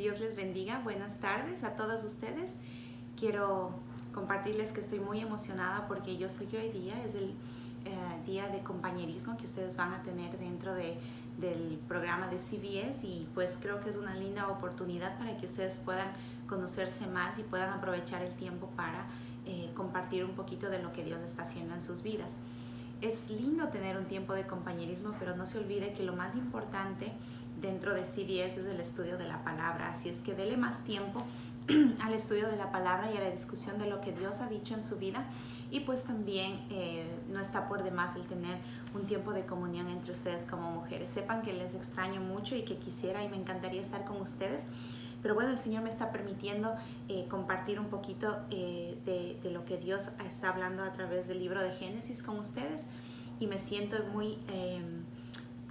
Dios les bendiga. Buenas tardes a todos ustedes. Quiero compartirles que estoy muy emocionada porque yo sé que hoy día es el día de compañerismo que ustedes van a tener dentro del programa de CBS, y pues creo que es una linda oportunidad para que ustedes puedan conocerse más y puedan aprovechar el tiempo para compartir un poquito de lo que Dios está haciendo en sus vidas. Es lindo tener un tiempo de compañerismo, pero no se olvide que lo más importante dentro de CBS es el estudio de la palabra. Así es que dele más tiempo al estudio de la palabra y a la discusión de lo que Dios ha dicho en su vida. Y pues también no está por demás el tener un tiempo de comunión entre ustedes como mujeres. Sepan que les extraño mucho y que quisiera y me encantaría estar con ustedes. Pero bueno, el Señor me está permitiendo compartir un poquito de lo que Dios está hablando a través del libro de Génesis con ustedes. Y me siento muy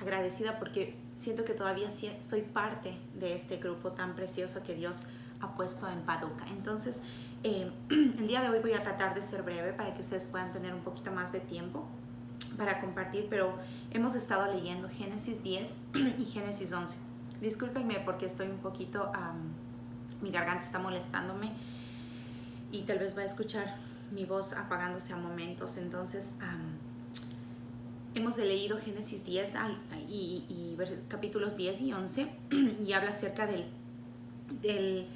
agradecida porque siento que todavía soy parte de este grupo tan precioso que Dios ha puesto en Paducah. Entonces, el día de hoy voy a tratar de ser breve para que ustedes puedan tener un poquito más de tiempo para compartir, pero hemos estado leyendo Génesis 10 y Génesis 11. Discúlpenme porque estoy un poquito, mi garganta está molestándome y tal vez va a escuchar mi voz apagándose a momentos. Entonces, hemos leído Génesis 10 y capítulos 10 y 11 y habla acerca del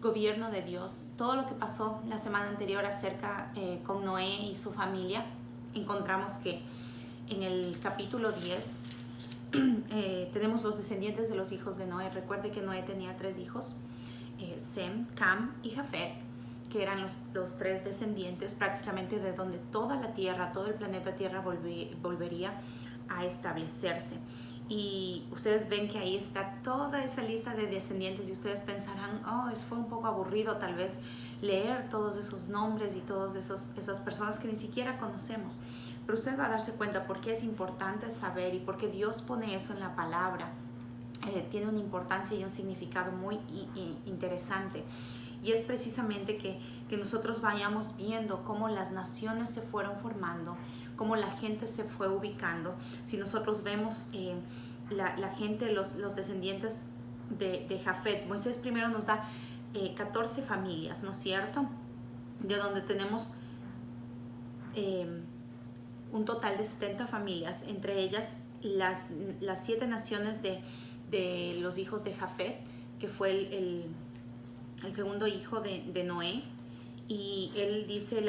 gobierno de Dios. Todo lo que pasó la semana anterior acerca con Noé y su familia, encontramos que en el capítulo 10 tenemos los descendientes de los hijos de Noé. Recuerde que Noé tenía 3 hijos, Sem, Cam y Jafet, que eran los 3 descendientes prácticamente de donde toda la tierra, todo el planeta Tierra volvería a establecerse. Y ustedes ven que ahí está toda esa lista de descendientes y ustedes pensarán, fue un poco aburrido tal vez leer todos esos nombres y todas esas personas que ni siquiera conocemos. Pero usted va a darse cuenta por qué es importante saber y por qué Dios pone eso en la palabra. Tiene una importancia y un significado muy interesante. Y es precisamente que nosotros vayamos viendo cómo las naciones se fueron formando, cómo la gente se fue ubicando. Si nosotros vemos la gente, los descendientes de Jafet, Moisés primero nos da 14 familias, ¿no es cierto? De donde tenemos un total de 70 familias, entre ellas las 7 naciones de los hijos de Jafet, que fue el segundo hijo de Noé. Y él dice,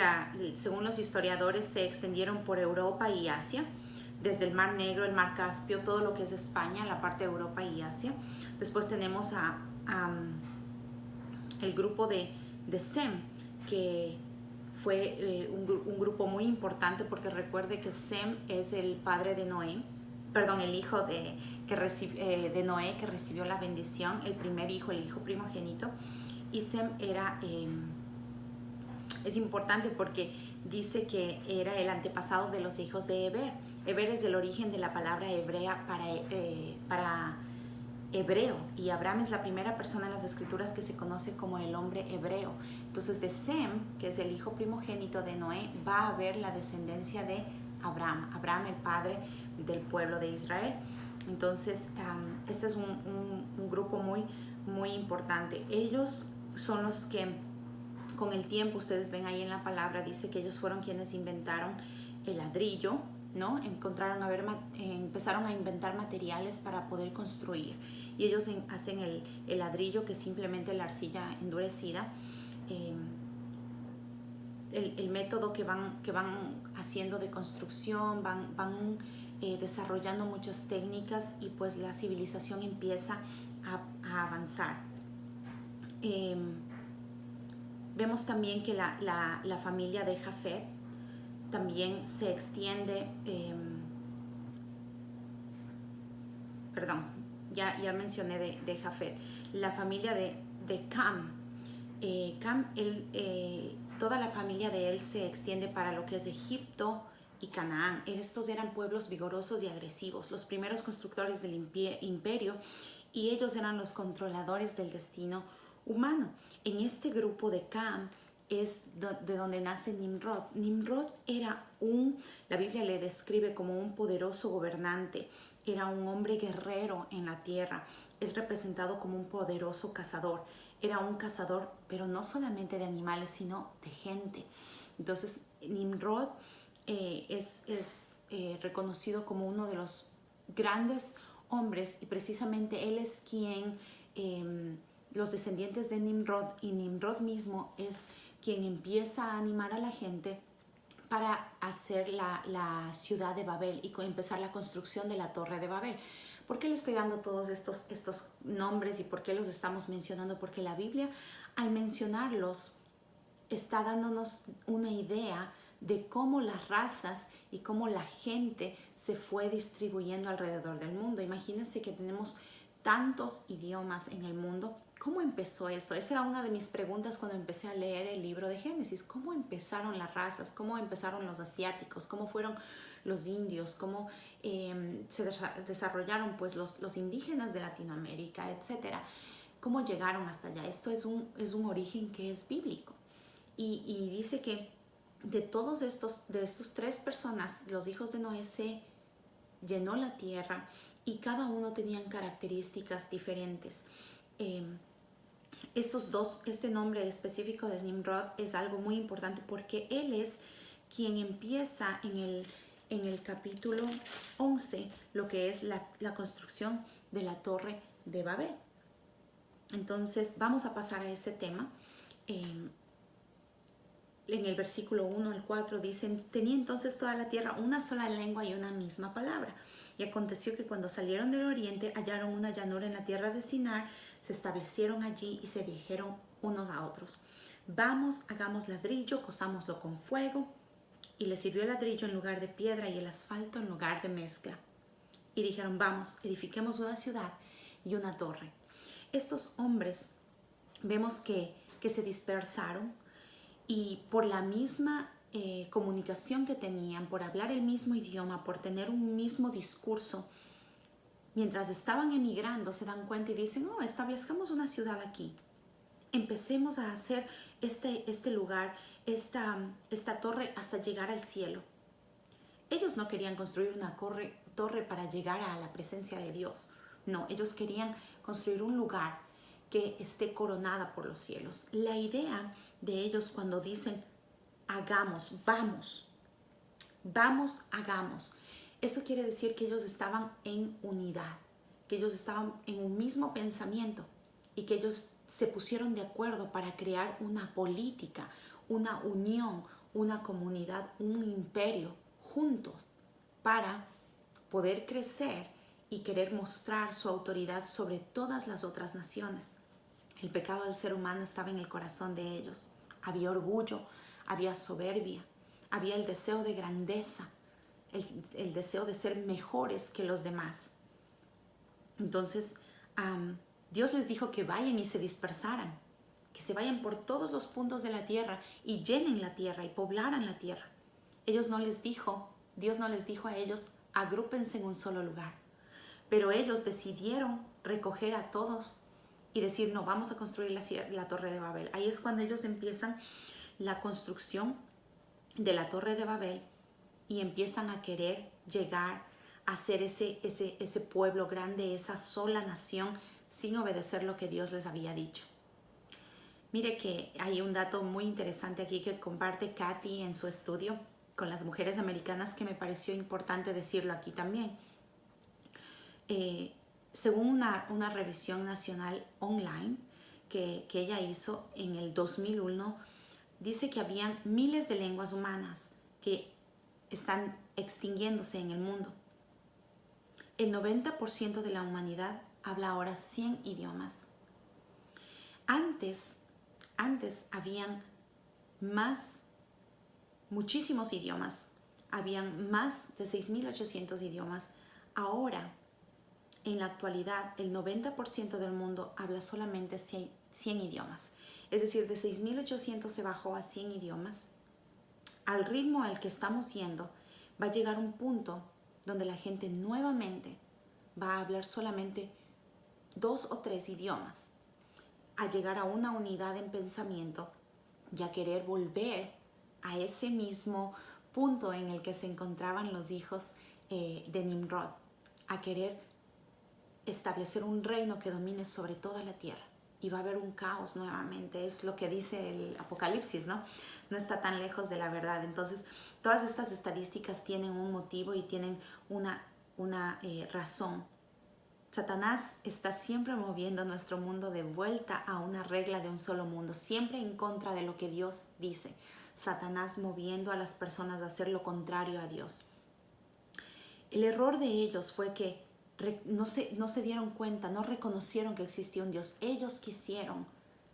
según los historiadores, se extendieron por Europa y Asia, desde el Mar Negro, el Mar Caspio, todo lo que es España, la parte de Europa y Asia. Después tenemos el grupo de Sem, que fue un grupo muy importante, porque recuerde que Sem es el padre de Noé, perdón, el hijo de Noé, que recibió la bendición, el primer hijo, el hijo primogénito. Y Sem es importante porque dice que era el antepasado de los hijos de Eber. Eber es el origen de la palabra hebrea para hebreo, y Abraham es la primera persona en las escrituras que se conoce como el hombre hebreo. Entonces, de Sem, que es el hijo primogénito de Noé, va a haber la descendencia de Abraham, el padre del pueblo de Israel. Entonces, este es un grupo muy, muy importante. Ellos son los que, con el tiempo, ustedes ven ahí en la palabra, dice que ellos fueron quienes inventaron el ladrillo, ¿no? Empezaron a inventar materiales para poder construir. Y ellos hacen el ladrillo, que es simplemente la arcilla endurecida. El método que van haciendo de construcción, van desarrollando muchas técnicas, y pues la civilización empieza a avanzar. Vemos también que la familia de Jafet también se extiende, ya mencioné de Jafet. La familia de Cam, toda la familia de él se extiende para lo que es Egipto y Canaán. Estos eran pueblos vigorosos y agresivos, los primeros constructores del imperio, y ellos eran los controladores del destino humano. En este grupo de Cam es de donde nace Nimrod. Nimrod era la Biblia le describe como un poderoso gobernante, era un hombre guerrero en la tierra, es representado como un poderoso cazador. Era un cazador, pero no solamente de animales, sino de gente. Entonces, Nimrod es reconocido como uno de los grandes hombres, y precisamente él es quien, los descendientes de Nimrod y Nimrod mismo es quien empieza a animar a la gente para hacer la ciudad de Babel y empezar la construcción de la Torre de Babel. ¿Por qué le estoy dando todos estos nombres y por qué los estamos mencionando? Porque la Biblia, al mencionarlos, está dándonos una idea de cómo las razas y cómo la gente se fue distribuyendo alrededor del mundo. Imagínense que tenemos tantos idiomas en el mundo. ¿Cómo empezó eso? Esa era una de mis preguntas cuando empecé a leer el libro de Génesis. ¿Cómo empezaron las razas? ¿Cómo empezaron los asiáticos? ¿Cómo fueron los indios? ¿Cómo se desarrollaron pues los indígenas de Latinoamérica, etcétera? ¿Cómo llegaron hasta allá? Esto es un origen que es bíblico. Y dice que de todos estos 3 personas, los hijos de Noé, se llenó la tierra y cada uno tenían características diferentes. Este nombre específico de Nimrod es algo muy importante porque él es quien empieza en el capítulo 11 lo que es la construcción de la Torre de Babel. Entonces vamos a pasar a ese tema. En el versículo 1 al 4 dicen: tenía entonces toda la tierra una sola lengua y una misma palabra. Y aconteció que cuando salieron del oriente hallaron una llanura en la tierra de Sinar, se establecieron allí y se dijeron unos a otros: vamos, hagamos ladrillo, cozámoslo con fuego. Y les sirvió el ladrillo en lugar de piedra y el asfalto en lugar de mezcla. Y dijeron: vamos, edifiquemos una ciudad y una torre. Estos hombres vemos que se dispersaron, y por la misma comunicación que tenían, por hablar el mismo idioma, por tener un mismo discurso, mientras estaban emigrando se dan cuenta y dicen: oh, establezcamos una ciudad aquí. Empecemos a hacer este lugar, esta torre hasta llegar al cielo. Ellos no querían construir una torre para llegar a la presencia de Dios. No, ellos querían construir un lugar que esté coronada por los cielos. La idea de ellos cuando dicen hagamos, vamos, hagamos, eso quiere decir que ellos estaban en unidad, que ellos estaban en un mismo pensamiento y que ellos se pusieron de acuerdo para crear una política, una unión, una comunidad, un imperio juntos para poder crecer y querer mostrar su autoridad sobre todas las otras naciones. El pecado del ser humano estaba en el corazón de ellos. Había orgullo, había soberbia, había el deseo de grandeza, el deseo de ser mejores que los demás. Entonces, Dios les dijo que vayan y se dispersaran, que se vayan por todos los puntos de la tierra y llenen la tierra y poblaran la tierra. Dios no les dijo a ellos: agrúpense en un solo lugar. Pero ellos decidieron recoger a todos y decir: no, vamos a construir la Torre de Babel. Ahí es cuando ellos empiezan la construcción de la Torre de Babel y empiezan a querer llegar a ser ese pueblo grande, esa sola nación, sin obedecer lo que Dios les había dicho. Mire que hay un dato muy interesante aquí que comparte Kathy en su estudio con las mujeres americanas, que me pareció importante decirlo aquí también. Según una revisión nacional online que ella hizo en el 2001, dice que habían miles de lenguas humanas que están extinguiéndose en el mundo. El 90% de la humanidad habla ahora 100 idiomas. Antes habían muchísimos idiomas. Habían más de 6.800 idiomas. Ahora, en la actualidad, el 90% del mundo habla solamente 100 idiomas. Es decir, de 6.800 se bajó a 100 idiomas. Al ritmo al que estamos yendo, va a llegar un punto donde la gente nuevamente va a hablar solamente 2 o 3 idiomas, a llegar a una unidad en pensamiento y a querer volver a ese mismo punto en el que se encontraban los hijos de Nimrod, a querer establecer un reino que domine sobre toda la tierra. Y va a haber un caos nuevamente, es lo que dice el Apocalipsis, ¿no? No está tan lejos de la verdad. Entonces, todas estas estadísticas tienen un motivo y tienen una razón. Satanás está siempre moviendo nuestro mundo de vuelta a una regla de un solo mundo, siempre en contra de lo que Dios dice. Satanás moviendo a las personas a hacer lo contrario a Dios. El error de ellos fue que no se dieron cuenta, no reconocieron que existía un Dios. Ellos quisieron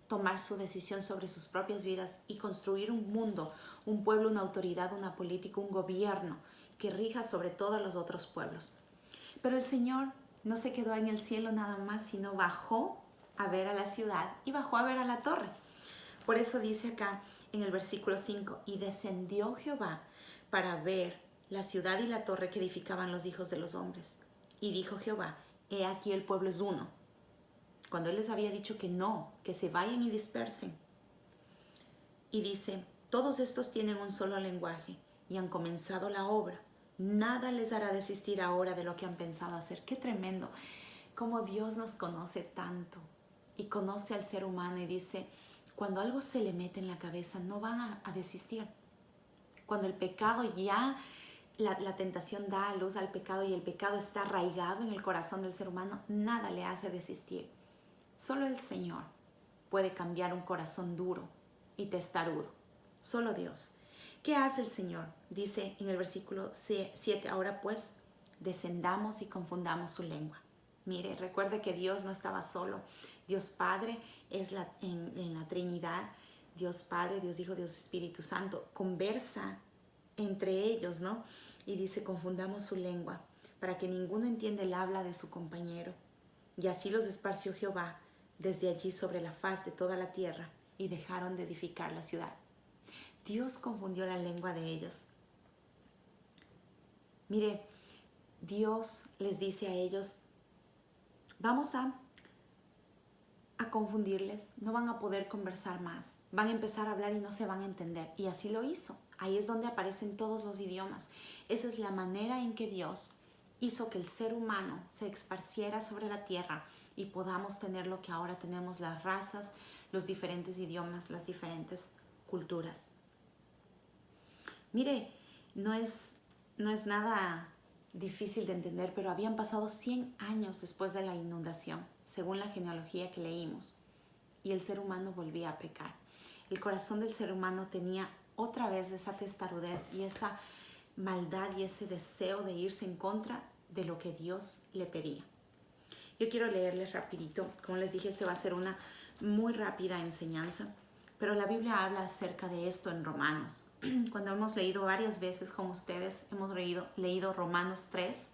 tomar su decisión sobre sus propias vidas y construir un mundo, un pueblo, una autoridad, una política, un gobierno que rija sobre todos los otros pueblos. Pero el Señor no se quedó en el cielo nada más, sino bajó a ver a la ciudad y bajó a ver a la torre. Por eso dice acá en el versículo 5, y descendió Jehová para ver la ciudad y la torre que edificaban los hijos de los hombres. Y dijo Jehová, he aquí el pueblo es uno. Cuando él les había dicho que no, que se vayan y dispersen. Y dice, todos estos tienen un solo lenguaje y han comenzado la obra. Nada les hará desistir ahora de lo que han pensado hacer. Qué tremendo, como Dios nos conoce tanto y conoce al ser humano y dice, cuando algo se le mete en la cabeza, no van a desistir. Cuando el pecado ya, la tentación da a luz al pecado y el pecado está arraigado en el corazón del ser humano, nada le hace desistir. Solo el Señor puede cambiar un corazón duro y testarudo. Solo Dios. ¿Qué hace el Señor? Dice en el versículo 7, ahora pues descendamos y confundamos su lengua. Mire, recuerde que Dios no estaba solo. Dios Padre es en la Trinidad. Dios Padre, Dios Hijo, Dios Espíritu Santo. Conversa entre ellos, ¿no? Y dice, confundamos su lengua para que ninguno entienda el habla de su compañero. Y así los esparció Jehová desde allí sobre la faz de toda la tierra y dejaron de edificar la ciudad. Dios confundió la lengua de ellos. Mire, Dios les dice a ellos, vamos a confundirles, no van a poder conversar más, van a empezar a hablar y no se van a entender. Y así lo hizo. Ahí es donde aparecen todos los idiomas. Esa es la manera en que Dios hizo que el ser humano se esparciera sobre la tierra y podamos tener lo que ahora tenemos, las razas, los diferentes idiomas, las diferentes culturas. Mire, no es nada difícil de entender, pero habían pasado 100 años después de la inundación, según la genealogía que leímos, y el ser humano volvía a pecar. El corazón del ser humano tenía otra vez esa testarudez y esa maldad y ese deseo de irse en contra de lo que Dios le pedía. Yo quiero leerles rapidito, como les dije, va a ser una muy rápida enseñanza, pero la Biblia habla acerca de esto en Romanos. Cuando hemos leído varias veces con ustedes, hemos leído Romanos 3,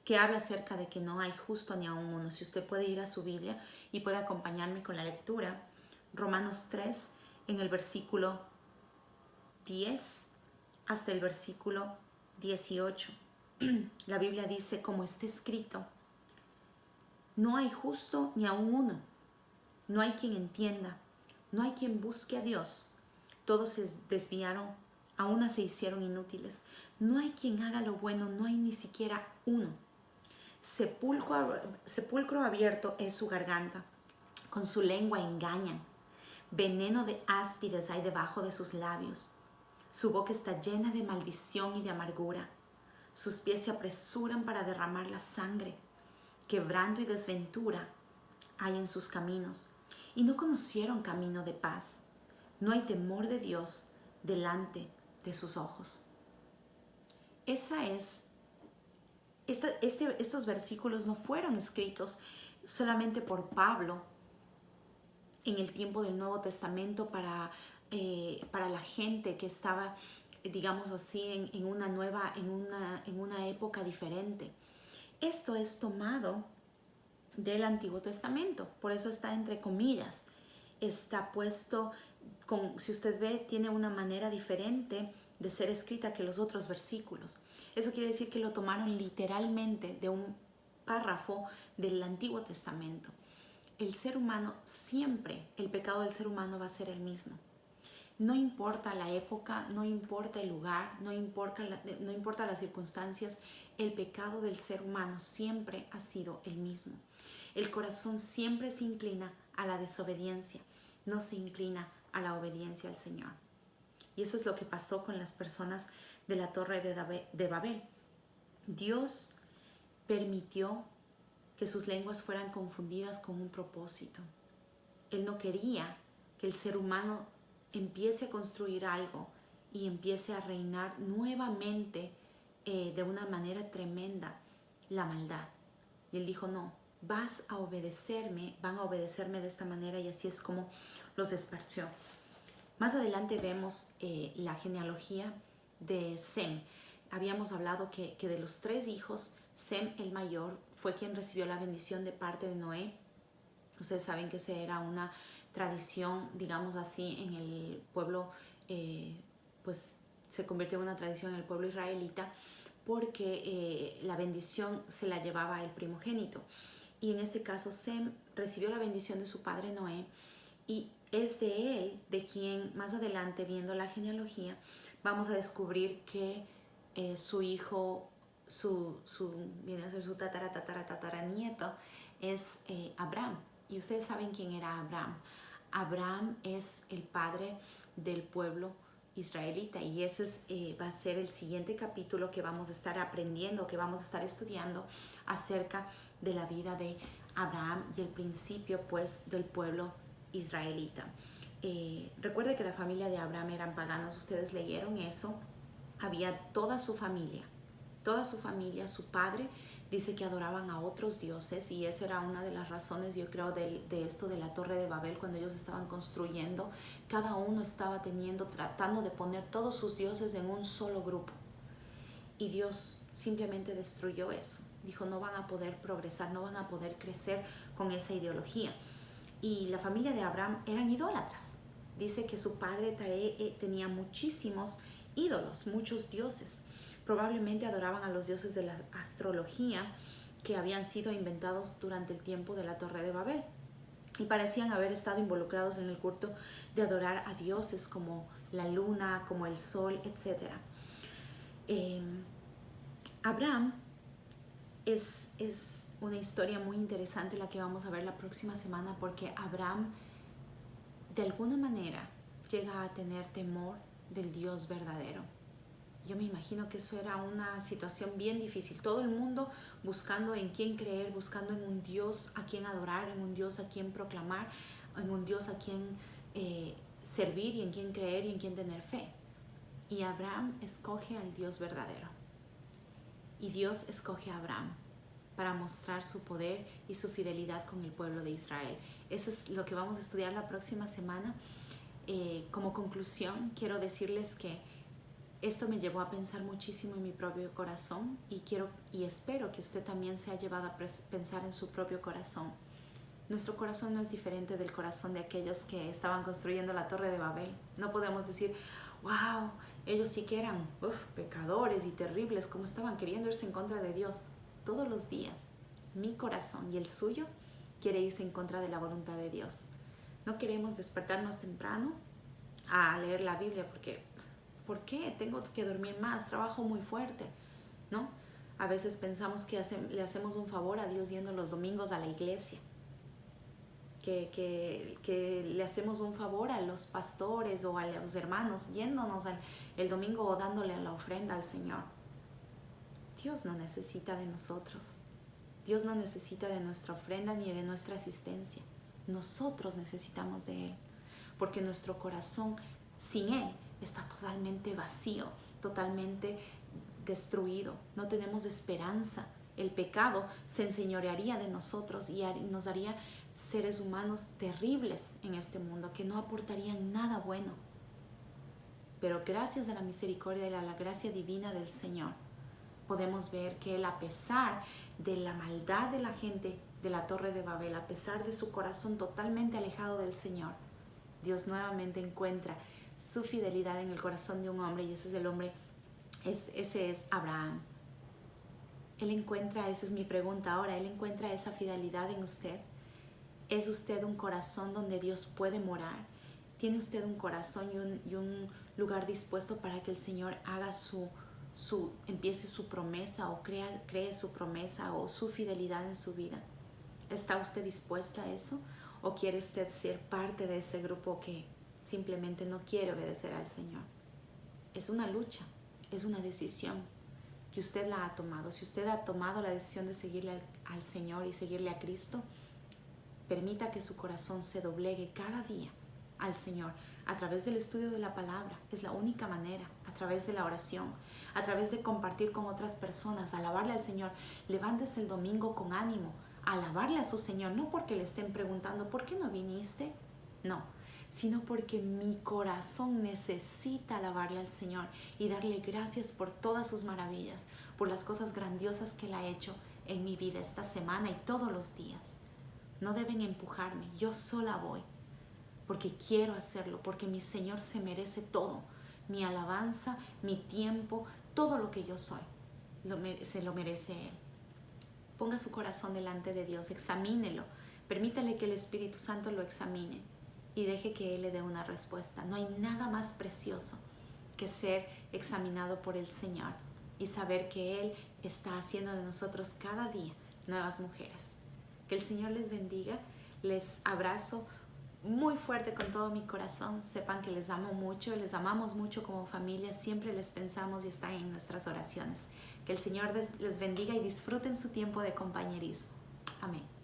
que habla acerca de que no hay justo ni aun uno. Si usted puede ir a su Biblia y puede acompañarme con la lectura, Romanos 3, en el versículo 10 hasta el versículo 18. La Biblia dice, como está escrito, no hay justo ni aun uno, no hay quien entienda, no hay quien busque a Dios. Todos se desviaron, a una se hicieron inútiles. No hay quien haga lo bueno, no hay ni siquiera uno. Sepulcro abierto es su garganta, con su lengua engañan. Veneno de áspides hay debajo de sus labios. Su boca está llena de maldición y de amargura. Sus pies se apresuran para derramar la sangre. Quebranto y desventura hay en sus caminos, y no conocieron camino de paz. No hay temor de Dios delante de sus ojos. Estos versículos no fueron escritos solamente por Pablo en el tiempo del Nuevo Testamento para la gente que estaba, digamos así, en una época diferente. Esto es tomado del Antiguo Testamento, por eso está entre comillas. Está puesto, si usted ve, tiene una manera diferente de ser escrita que los otros versículos. Eso quiere decir que lo tomaron literalmente de un párrafo del Antiguo Testamento. El ser humano siempre, el pecado del ser humano va a ser el mismo. No importa la época, no importa el lugar, no importa las circunstancias, el pecado del ser humano siempre ha sido el mismo. El corazón siempre se inclina a la desobediencia, no se inclina a la obediencia al Señor. Y eso es lo que pasó con las personas de la Torre de Babel. Dios permitió que sus lenguas fueran confundidas con un propósito. Él no quería que el ser humano empiece a construir algo y empiece a reinar nuevamente de una manera tremenda la maldad. Y él dijo, no, van a obedecerme de esta manera, y así es como los esparció. Más adelante vemos la genealogía de Sem. Habíamos hablado que de los 3 hijos, Sem el mayor fue quien recibió la bendición de parte de Noé. Ustedes saben que esa era una tradición, digamos así, en el pueblo, pues se convirtió en una tradición en el pueblo israelita, porque la bendición se la llevaba el primogénito. Y en este caso Sem recibió la bendición de su padre Noé, y es de él de quien más adelante, viendo la genealogía, vamos a descubrir que su hijo, viene a ser su tataranieto, es Abraham. Y ustedes saben quién era Abraham. Abraham es el padre del pueblo israelita, y ese va a ser el siguiente capítulo que vamos a estar aprendiendo, que vamos a estar estudiando acerca de la vida de Abraham y el principio pues del pueblo israelita. Recuerde que la familia de Abraham eran paganos. Ustedes leyeron eso. Había toda su familia, su padre dice que adoraban a otros dioses, y esa era una de las razones, yo creo, de esto de la Torre de Babel. Cuando ellos estaban construyendo, cada uno estaba tratando de poner todos sus dioses en un solo grupo, y Dios simplemente destruyó eso. Dijo, no van a poder progresar, no van a poder crecer con esa ideología. Y la familia de Abraham eran idólatras. Dice que su padre tenía muchísimos ídolos, muchos dioses. Probablemente adoraban a los dioses de la astrología, que habían sido inventados durante el tiempo de la Torre de Babel, y parecían haber estado involucrados en el culto de adorar a dioses como la luna, como el sol, etc. Abraham es una historia muy interesante la que vamos a ver la próxima semana, porque Abraham de alguna manera llega a tener temor del Dios verdadero. Yo me imagino que eso era una situación bien difícil. Todo el mundo buscando en quién creer, buscando en un Dios a quien adorar, en un Dios a quien proclamar, en un Dios a quien servir, y en quien creer, y en quien tener fe. Y Abraham escoge al Dios verdadero. Y Dios escoge a Abraham para mostrar su poder y su fidelidad con el pueblo de Israel. Eso es lo que vamos a estudiar la próxima semana. Como conclusión, quiero decirles que esto me llevó a pensar muchísimo en mi propio corazón, y espero que usted también se haya llevado a pensar en su propio corazón. Nuestro corazón no es diferente del corazón de aquellos que estaban construyendo la Torre de Babel. No podemos decir, wow, ellos sí que eran pecadores y terribles, como estaban queriendo irse en contra de Dios. Todos los días, mi corazón y el suyo quiere irse en contra de la voluntad de Dios. No queremos despertarnos temprano a leer la Biblia porque, ¿por qué? Tengo que dormir más, trabajo muy fuerte, ¿no? A veces pensamos que le hacemos un favor a Dios yendo los domingos a la iglesia, que le hacemos un favor a los pastores o a los hermanos yéndonos el domingo o dándole la ofrenda al Señor. Dios no necesita de nosotros. Dios no necesita de nuestra ofrenda ni de nuestra asistencia. Nosotros necesitamos de Él, porque nuestro corazón sin Él está totalmente vacío, totalmente destruido. No tenemos esperanza. El pecado se enseñorearía de nosotros y nos haría seres humanos terribles en este mundo, que no aportarían nada bueno. Pero gracias a la misericordia y a la gracia divina del Señor, podemos ver que Él, a pesar de la maldad de la gente de la Torre de Babel, a pesar de su corazón totalmente alejado del Señor, Dios nuevamente encuentra su fidelidad en el corazón de un hombre, y ese es el hombre, ese es Abraham. Él encuentra, esa es mi pregunta ahora, Él encuentra esa fidelidad en usted. ¿Es usted un corazón donde Dios puede morar? ¿Tiene usted un corazón y un lugar dispuesto para que el Señor haga empiece su promesa o cree su promesa o su fidelidad en su vida? ¿Está usted dispuesta a eso? ¿O quiere usted ser parte de ese grupo que simplemente no quiere obedecer al Señor? Es una lucha, es una decisión que usted la ha tomado. Si usted ha tomado la decisión de seguirle al Señor y seguirle a Cristo, permita que su corazón se doblegue cada día al Señor a través del estudio de la palabra. Es la única manera, a través de la oración, a través de compartir con otras personas, alabarle al Señor. Levántese el domingo con ánimo, a alabarle a su Señor, no porque le estén preguntando ¿por qué no viniste? No, sino porque mi corazón necesita alabarle al Señor y darle gracias por todas sus maravillas, por las cosas grandiosas que Él ha hecho en mi vida esta semana y todos los días. No deben empujarme, yo sola voy, porque quiero hacerlo, porque mi Señor se merece todo, mi alabanza, mi tiempo, todo lo que yo soy, se lo merece Él. Ponga su corazón delante de Dios, examínelo, permítale que el Espíritu Santo lo examine y deje que Él le dé una respuesta. No hay nada más precioso que ser examinado por el Señor y saber que Él está haciendo de nosotros cada día nuevas mujeres. Que el Señor les bendiga, les abrazo muy fuerte con todo mi corazón. Sepan que les amo mucho, les amamos mucho como familia, siempre les pensamos y están en nuestras oraciones. Que el Señor les bendiga y disfruten su tiempo de compañerismo. Amén.